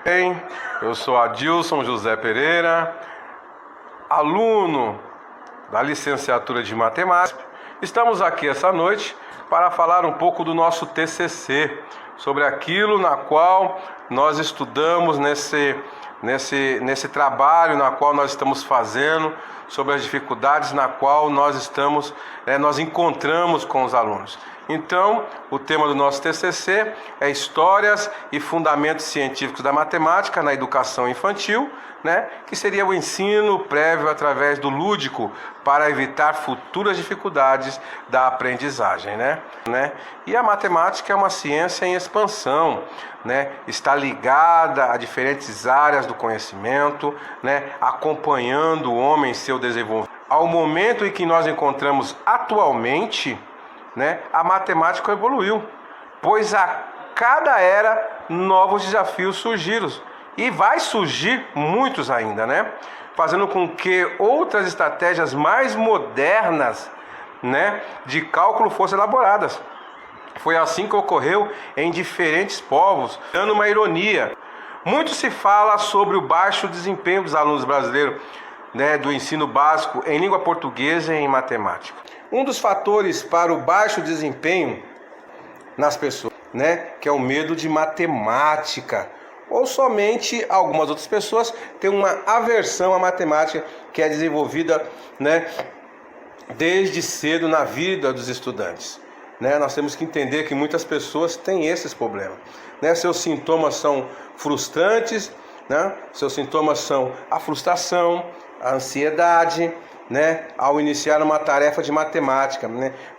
Bem, eu sou Adilson José Pereira, aluno da licenciatura de Matemática. Estamos aqui essa noite para falar um pouco do nosso TCC, sobre aquilo na qual nós estudamos nesse trabalho na qual nós estamos fazendo, sobre as dificuldades na qual nós encontramos com os alunos. Então, o tema do nosso TCC é Histórias e Fundamentos Científicos da Matemática na Educação Infantil, que seria o ensino prévio através do lúdico para evitar futuras dificuldades da aprendizagem. E a matemática é uma ciência em expansão, está ligada a diferentes áreas do conhecimento, acompanhando o homem em seu desenvolvimento. Ao momento em que nós encontramos atualmente, a matemática evoluiu, pois a cada era novos desafios surgiram e vai surgir muitos ainda, fazendo com que outras estratégias mais modernas, de cálculo fossem elaboradas. Foi assim que ocorreu em diferentes povos, dando uma ironia. Muito se fala sobre o baixo desempenho dos alunos brasileiros, do ensino básico em língua portuguesa e em matemática. Um dos fatores para o baixo desempenho nas pessoas, que é o medo de matemática, ou somente algumas outras pessoas têm uma aversão à matemática que é desenvolvida, desde cedo na vida dos estudantes. Nós temos que entender que muitas pessoas têm esses problemas. Seus sintomas são frustrantes, seus sintomas são a frustração, a ansiedade, ao iniciar uma tarefa de matemática.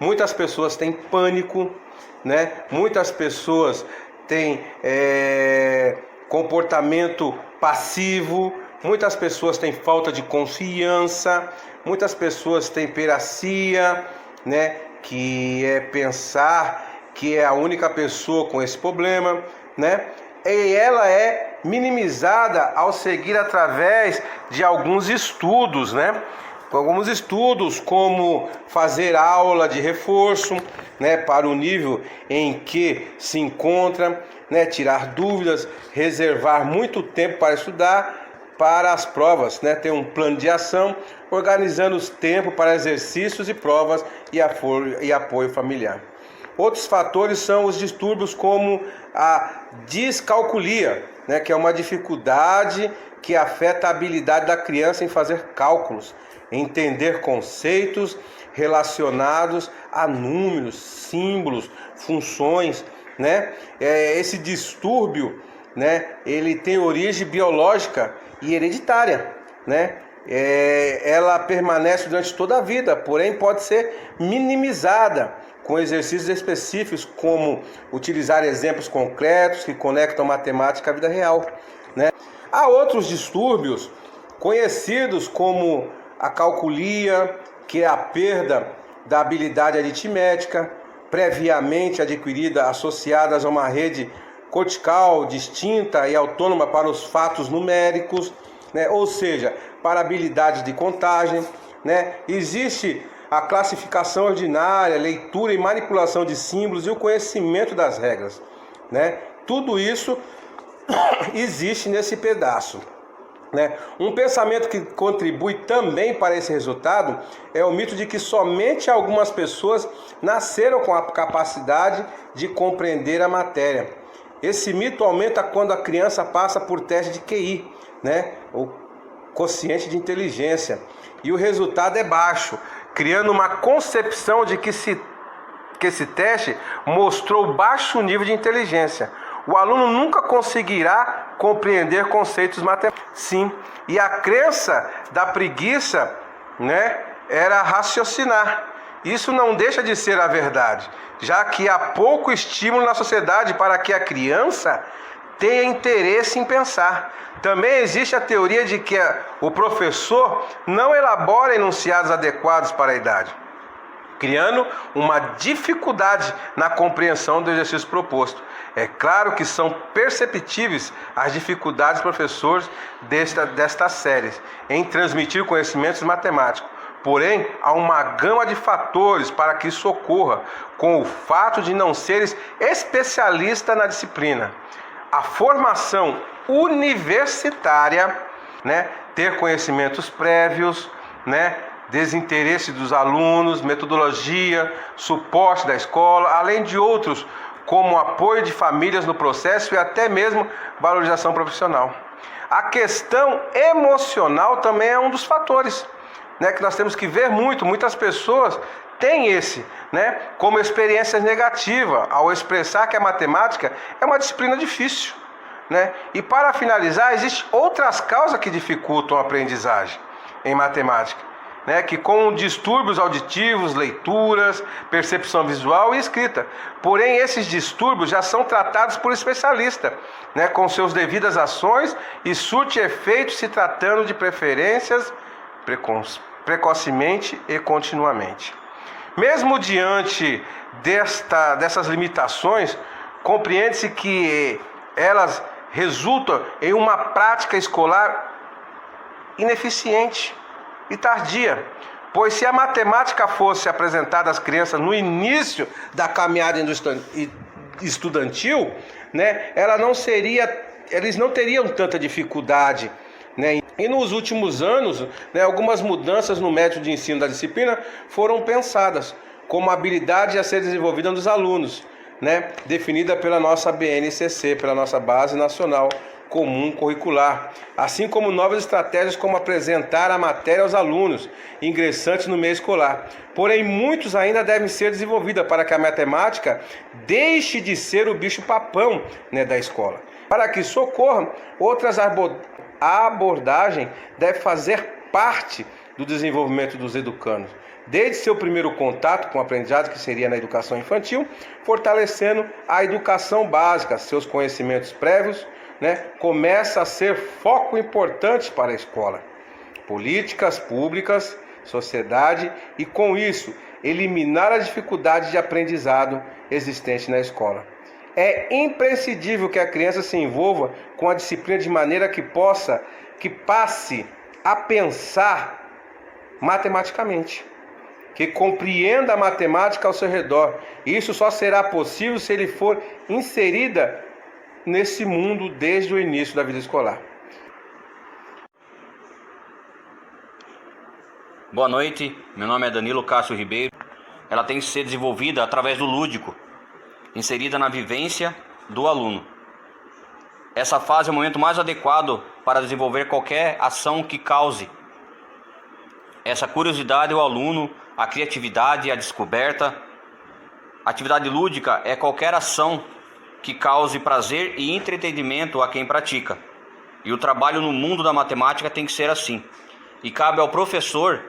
Muitas pessoas têm pânico, muitas pessoas têm comportamento passivo, muitas pessoas têm falta de confiança, muitas pessoas têm piracia, que é pensar que é a única pessoa com esse problema, e ela é minimizada ao seguir através de alguns estudos, alguns estudos como fazer aula de reforço, para o nível em que se encontra, tirar dúvidas, reservar muito tempo para estudar para as provas, ter um plano de ação, organizando os tempos para exercícios e provas e apoio familiar. Outros fatores são os distúrbios como a descalculia, que é uma dificuldade que afeta a habilidade da criança em fazer cálculos, entender conceitos relacionados a números, símbolos, funções. Esse distúrbio, ele tem origem biológica e hereditária, ela permanece durante toda a vida, porém pode ser minimizada com exercícios específicos, como utilizar exemplos concretos que conectam a matemática à vida real. Há outros distúrbios conhecidos como a calculia, que é a perda da habilidade aritmética previamente adquirida, associadas a uma rede cortical distinta e autônoma para os fatos numéricos, ou seja, para a habilidade de contagem. Existe a classificação ordinária, leitura e manipulação de símbolos e o conhecimento das regras. Tudo isso existe nesse pedaço. Um pensamento que contribui também para esse resultado é o mito de que somente algumas pessoas nasceram com a capacidade de compreender a matéria. Esse mito aumenta quando a criança passa por teste de QI, o quociente de inteligência, e o resultado é baixo, criando uma concepção de que esse teste mostrou baixo nível de inteligência. O aluno nunca conseguirá compreender conceitos matemáticos. Sim, e a crença da preguiça, era raciocinar. Isso não deixa de ser a verdade, já que há pouco estímulo na sociedade para que a criança tenha interesse em pensar. Também existe a teoria de que o professor não elabora enunciados adequados para a idade, criando uma dificuldade na compreensão do exercício proposto. É claro que são perceptíveis as dificuldades dos professores destas séries em transmitir conhecimentos matemáticos. Porém, há uma gama de fatores para que isso ocorra, com o fato de não seres especialista na disciplina. a formação universitária, né, ter conhecimentos prévios, né, desinteresse dos alunos, metodologia, suporte da escola, além de outros como apoio de famílias no processo e até mesmo valorização profissional. A questão emocional também é um dos fatores, né, que nós temos que ver muitas pessoas têm esse, né, como experiência negativa ao expressar que a matemática é uma disciplina difícil, né? E para finalizar, existem outras causas que dificultam a aprendizagem em matemática, né, que com distúrbios auditivos, leituras, percepção visual e escrita. Porém, esses distúrbios já são tratados por especialista, né, com seus devidas ações e surte efeito se tratando de preferências precocemente e continuamente. Mesmo diante dessas limitações, compreende-se que elas resultam em uma prática escolar ineficiente e tardia, pois se a matemática fosse apresentada às crianças no início da caminhada estudantil, né, eles não teriam tanta dificuldade, né? E nos últimos anos, né, algumas mudanças no método de ensino da disciplina foram pensadas como habilidade a ser desenvolvida nos alunos, né, definida pela nossa BNCC, pela nossa Base Nacional Comum Curricular, assim como novas estratégias como apresentar a matéria aos alunos ingressantes no meio escolar. Porém, muitos ainda devem ser desenvolvidos para que a matemática deixe de ser o bicho-papão, né, da escola. Para que isso ocorra, outras abordagens devem fazer parte do desenvolvimento dos educandos, desde seu primeiro contato com o aprendizado, que seria na educação infantil, fortalecendo a educação básica, seus conhecimentos prévios, né, começa a ser foco importante para a escola. Políticas públicas, sociedade e, com isso, eliminar a dificuldade de aprendizado existente na escola. É imprescindível que a criança se envolva com a disciplina de maneira que passe a pensar matematicamente, que compreenda a matemática ao seu redor. Isso só será possível se ele for inserida nesse mundo desde o início da vida escolar. Boa noite, meu nome é Danilo Cássio Ribeiro. Ela tem que ser desenvolvida através do lúdico, inserida na vivência do aluno. Essa fase é o momento mais adequado para desenvolver qualquer ação que cause essa curiosidade ao aluno, a criatividade, a descoberta. A atividade lúdica é qualquer ação que cause prazer e entretenimento a quem pratica. E o trabalho no mundo da matemática tem que ser assim. E cabe ao professor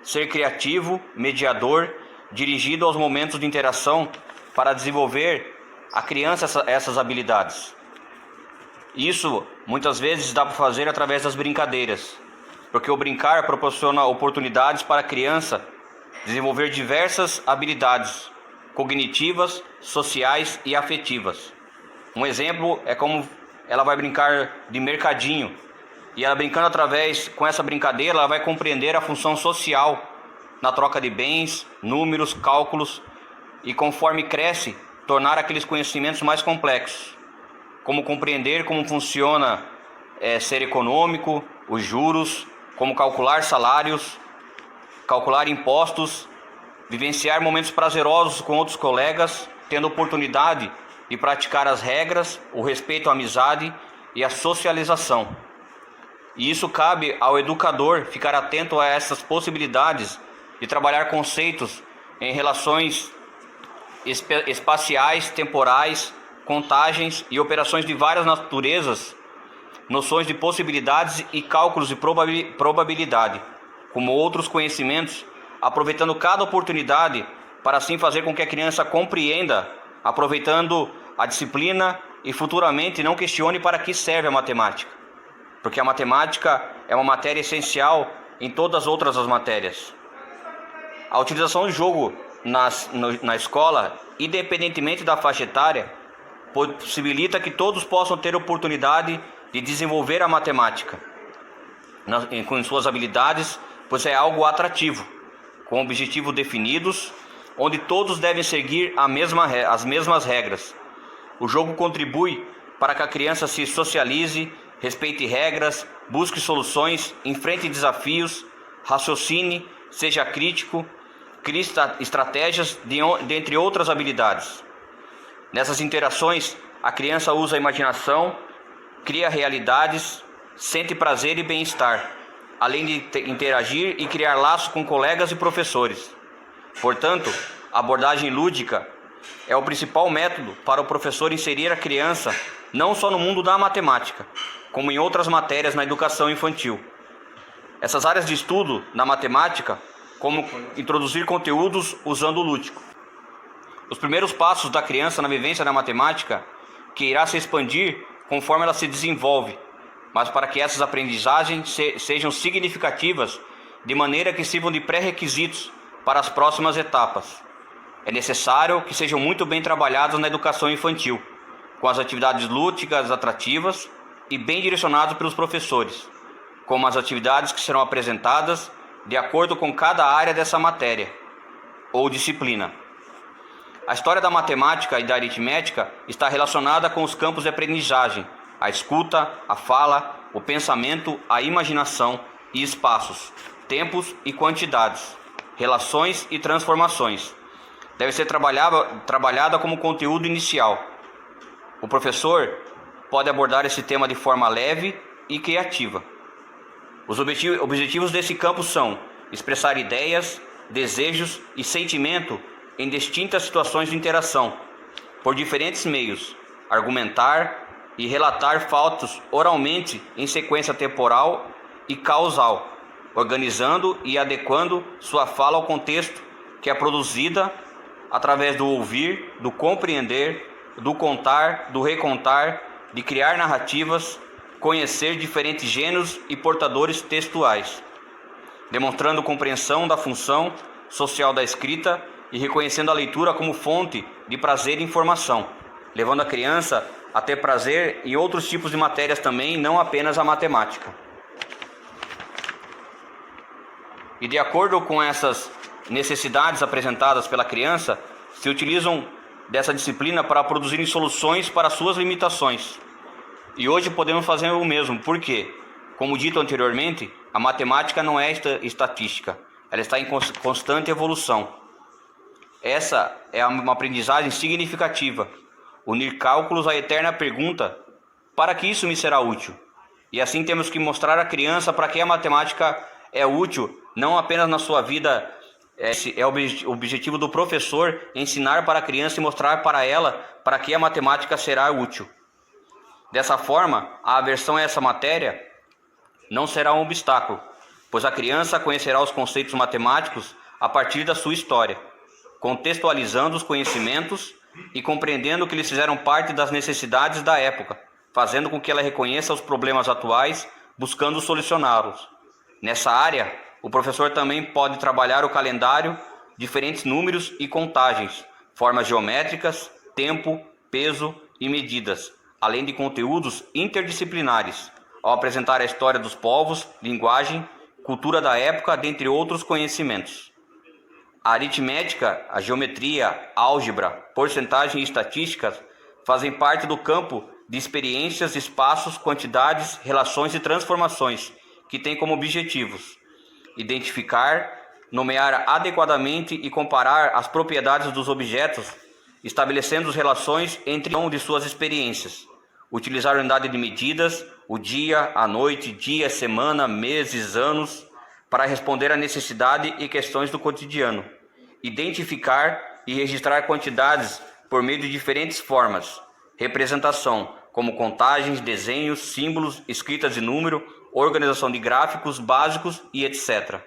ser criativo, mediador, dirigido aos momentos de interação para desenvolver a criança essas habilidades. Isso muitas vezes dá para fazer através das brincadeiras, porque o brincar proporciona oportunidades para a criança desenvolver diversas habilidades cognitivas, sociais e afetivas. Um exemplo é como ela vai brincar de mercadinho, e ela brincando com essa brincadeira, ela vai compreender a função social na troca de bens, números, cálculos, e conforme cresce, tornar aqueles conhecimentos mais complexos, como compreender como funciona ser econômico, os juros, como calcular salários, calcular impostos, vivenciar momentos prazerosos com outros colegas, tendo oportunidade de praticar as regras, o respeito à amizade e a socialização. E isso cabe ao educador ficar atento a essas possibilidades de trabalhar conceitos em relações espaciais, temporais, contagens e operações de várias naturezas, noções de possibilidades e cálculos de probabilidade, como outros conhecimentos, aproveitando cada oportunidade para assim fazer com que a criança compreenda, aproveitando a disciplina e futuramente não questione para que serve a matemática, porque a matemática é uma matéria essencial em todas as outras matérias. A utilização do jogo na escola, independentemente da faixa etária, possibilita que todos possam ter oportunidade de desenvolver a matemática com suas habilidades, pois é algo atrativo, com objetivos definidos, onde todos devem seguir as mesmas regras. O jogo contribui para que a criança se socialize, respeite regras, busque soluções, enfrente desafios, raciocine, seja crítico, crie estratégias, dentre outras habilidades. Nessas interações, a criança usa a imaginação, cria realidades, sente prazer e bem-estar, além de interagir e criar laços com colegas e professores. Portanto, a abordagem lúdica é o principal método para o professor inserir a criança não só no mundo da matemática, como em outras matérias na educação infantil. Essas áreas de estudo na matemática, como introduzir conteúdos usando o lúdico. Os primeiros passos da criança na vivência da matemática, que irá se expandir conforme ela se desenvolve, mas para que essas aprendizagens sejam significativas, de maneira que sirvam de pré-requisitos para as próximas etapas. É necessário que sejam muito bem trabalhadas na educação infantil, com as atividades lúdicas atrativas e bem direcionadas pelos professores, como as atividades que serão apresentadas de acordo com cada área dessa matéria ou disciplina. A história da matemática e da aritmética está relacionada com os campos de aprendizagem, a escuta, a fala, o pensamento, a imaginação e espaços, tempos e quantidades, relações e transformações. Deve ser trabalhada como conteúdo inicial. O professor pode abordar esse tema de forma leve e criativa. Os objetivos desse campo são expressar ideias, desejos e sentimento em distintas situações de interação, por diferentes meios, argumentar e relatar fatos oralmente em sequência temporal e causal, organizando e adequando sua fala ao contexto que é produzida através do ouvir, do compreender, do contar, do recontar, de criar narrativas, conhecer diferentes gêneros e portadores textuais, demonstrando compreensão da função social da escrita e reconhecendo a leitura como fonte de prazer e informação, levando a criança a ter prazer em outros tipos de matérias também, não apenas a matemática. E de acordo com essas necessidades apresentadas pela criança, se utilizam dessa disciplina para produzirem soluções para suas limitações. E hoje podemos fazer o mesmo, porque, como dito anteriormente, a matemática não é estatística, ela está em constante evolução. Essa é uma aprendizagem significativa, unir cálculos à eterna pergunta: para que isso me será útil? E assim temos que mostrar à criança para que a matemática é útil, não apenas na sua vida. Esse é o objetivo do professor, ensinar para a criança e mostrar para ela para que a matemática será útil. Dessa forma, a aversão a essa matéria não será um obstáculo, pois a criança conhecerá os conceitos matemáticos a partir da sua história, contextualizando os conhecimentos e compreendendo que eles fizeram parte das necessidades da época, fazendo com que ela reconheça os problemas atuais, buscando solucioná-los. Nessa área, o professor também pode trabalhar o calendário, diferentes números e contagens, formas geométricas, tempo, peso e medidas, além de conteúdos interdisciplinares, ao apresentar a história dos povos, linguagem, cultura da época, dentre outros conhecimentos. A aritmética, a geometria, álgebra, porcentagem e estatísticas fazem parte do campo de experiências, espaços, quantidades, relações e transformações, que tem como objetivos identificar, nomear adequadamente e comparar as propriedades dos objetos, estabelecendo as relações entre cada uma de suas experiências. Utilizar a unidade de medidas, o dia, a noite, dia, semana, meses, anos, para responder à necessidade e questões do cotidiano. Identificar e registrar quantidades por meio de diferentes formas. Representação, como contagens, desenhos, símbolos, escritas de número, organização de gráficos básicos e etc.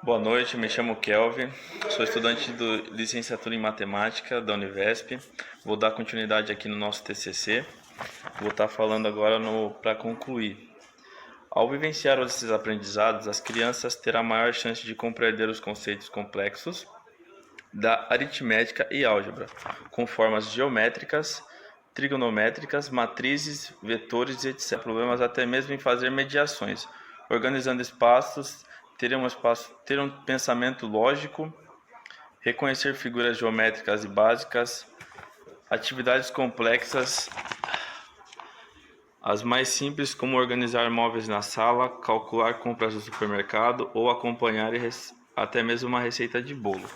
Boa noite, me chamo Kelvin, sou estudante de licenciatura em matemática da Univesp. Vou dar continuidade aqui no nosso TCC. Vou estar falando agora para concluir. Ao vivenciar esses aprendizados, as crianças terão maior chance de compreender os conceitos complexos da aritmética e álgebra, com formas geométricas, trigonométricas, matrizes, vetores, etc. Problemas até mesmo em fazer mediações, organizando espaços, ter um pensamento lógico, reconhecer figuras geométricas e básicas, atividades complexas, as mais simples, como organizar móveis na sala, calcular compras no supermercado ou acompanhar até mesmo uma receita de bolo.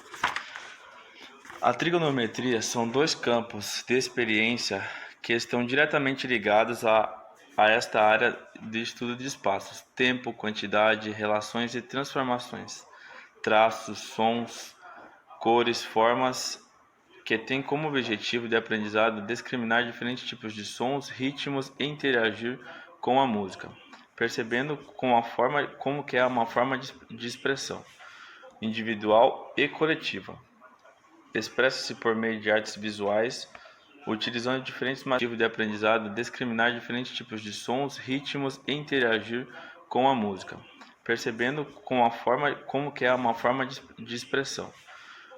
A trigonometria são dois campos de experiência que estão diretamente ligados a esta área de estudo de espaços, tempo, quantidade, relações e transformações, traços, sons, cores, formas, que tem como objetivo de aprendizado discriminar diferentes tipos de sons, ritmos e interagir com a música, percebendo como que é uma forma de expressão individual e coletiva. Expressa-se por meio de artes visuais, utilizando diferentes motivos de aprendizado, discriminar diferentes tipos de sons, ritmos e interagir com a música, percebendo como que é uma forma de expressão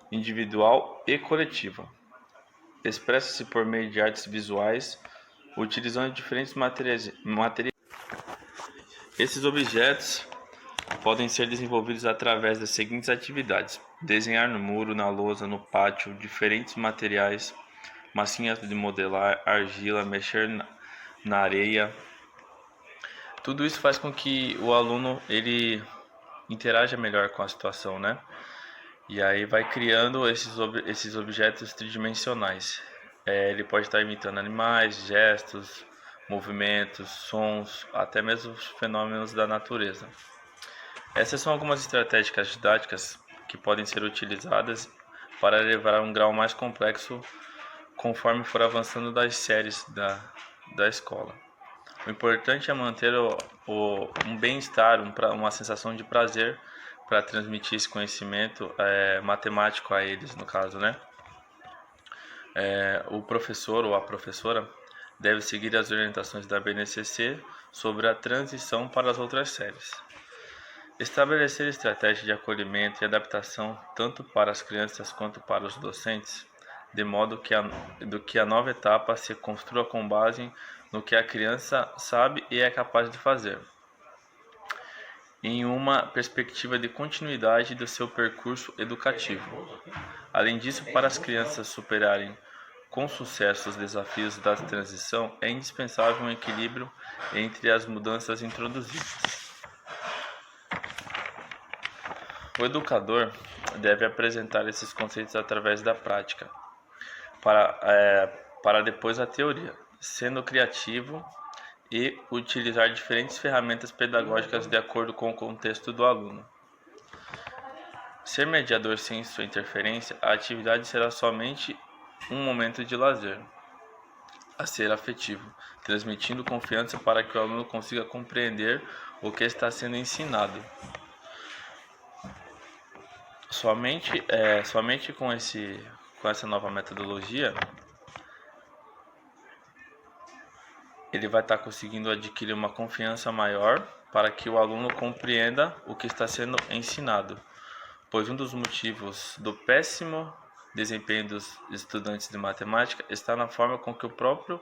individual e coletiva. Expressa-se por meio de artes visuais, utilizando diferentes materiais. Esses objetos podem ser desenvolvidos através das seguintes atividades: desenhar no muro, na lousa, no pátio, diferentes materiais, massinhas de modelar, argila, mexer na areia. Tudo isso faz com que o aluno ele interaja melhor com a situação, né? E aí vai criando esses objetos tridimensionais. Ele pode estar imitando animais, gestos, movimentos, sons, até mesmo os fenômenos da natureza. Essas são algumas estratégias didáticas que podem ser utilizadas para levar a um grau mais complexo conforme for avançando das séries da escola. O importante é manter um bem-estar, uma sensação de prazer para transmitir esse conhecimento matemático a eles, no caso, né? O professor ou a professora deve seguir as orientações da BNCC sobre a transição para as outras séries. Estabelecer estratégias de acolhimento e adaptação tanto para as crianças quanto para os docentes, de modo que a nova etapa se construa com base no que a criança sabe e é capaz de fazer, em uma perspectiva de continuidade do seu percurso educativo. Além disso, para as crianças superarem com sucesso os desafios da transição, é indispensável um equilíbrio entre as mudanças introduzidas. O educador deve apresentar esses conceitos através da prática, para depois a teoria, sendo criativo e utilizar diferentes ferramentas pedagógicas de acordo com o contexto do aluno. Ser mediador sem sua interferência, a atividade será somente um momento de lazer, a ser afetivo, transmitindo confiança para que o aluno consiga compreender o que está sendo ensinado. Somente com essa nova metodologia, ele vai estar conseguindo adquirir uma confiança maior para que o aluno compreenda o que está sendo ensinado, pois um dos motivos do péssimo desempenho dos estudantes de matemática está na forma com que o próprio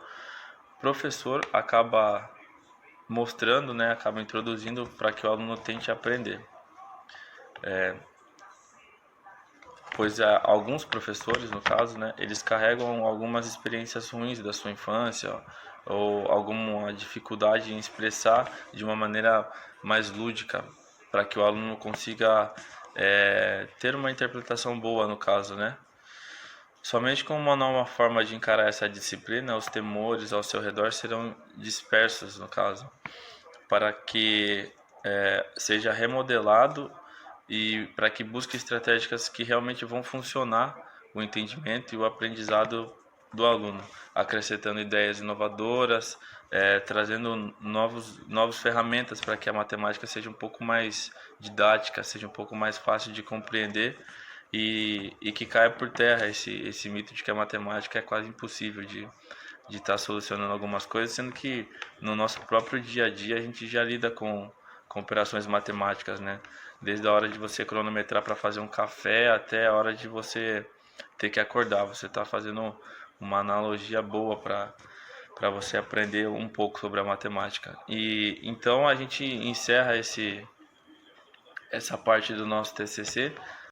professor acaba mostrando, né, acaba introduzindo para que o aluno tente aprender. Pois alguns professores, no caso, né, eles carregam algumas experiências ruins da sua infância ou alguma dificuldade em expressar de uma maneira mais lúdica, para que o aluno consiga ter uma interpretação boa, no caso, né? Somente com uma nova forma de encarar essa disciplina, os temores ao seu redor serão dispersos, no caso, para que seja remodelado e para que busque estratégias que realmente vão funcionar o entendimento e o aprendizado do aluno, acrescentando ideias inovadoras, trazendo novas ferramentas para que a matemática seja um pouco mais didática, seja um pouco mais fácil de compreender e que caia por terra esse mito de que a matemática é quase impossível de estar solucionando algumas coisas, sendo que no nosso próprio dia a dia a gente já lida com operações matemáticas, né? Desde a hora de você cronometrar para fazer um café até a hora de você ter que acordar. Você está fazendo uma analogia boa para você aprender um pouco sobre a matemática. E então a gente encerra essa parte do nosso TCC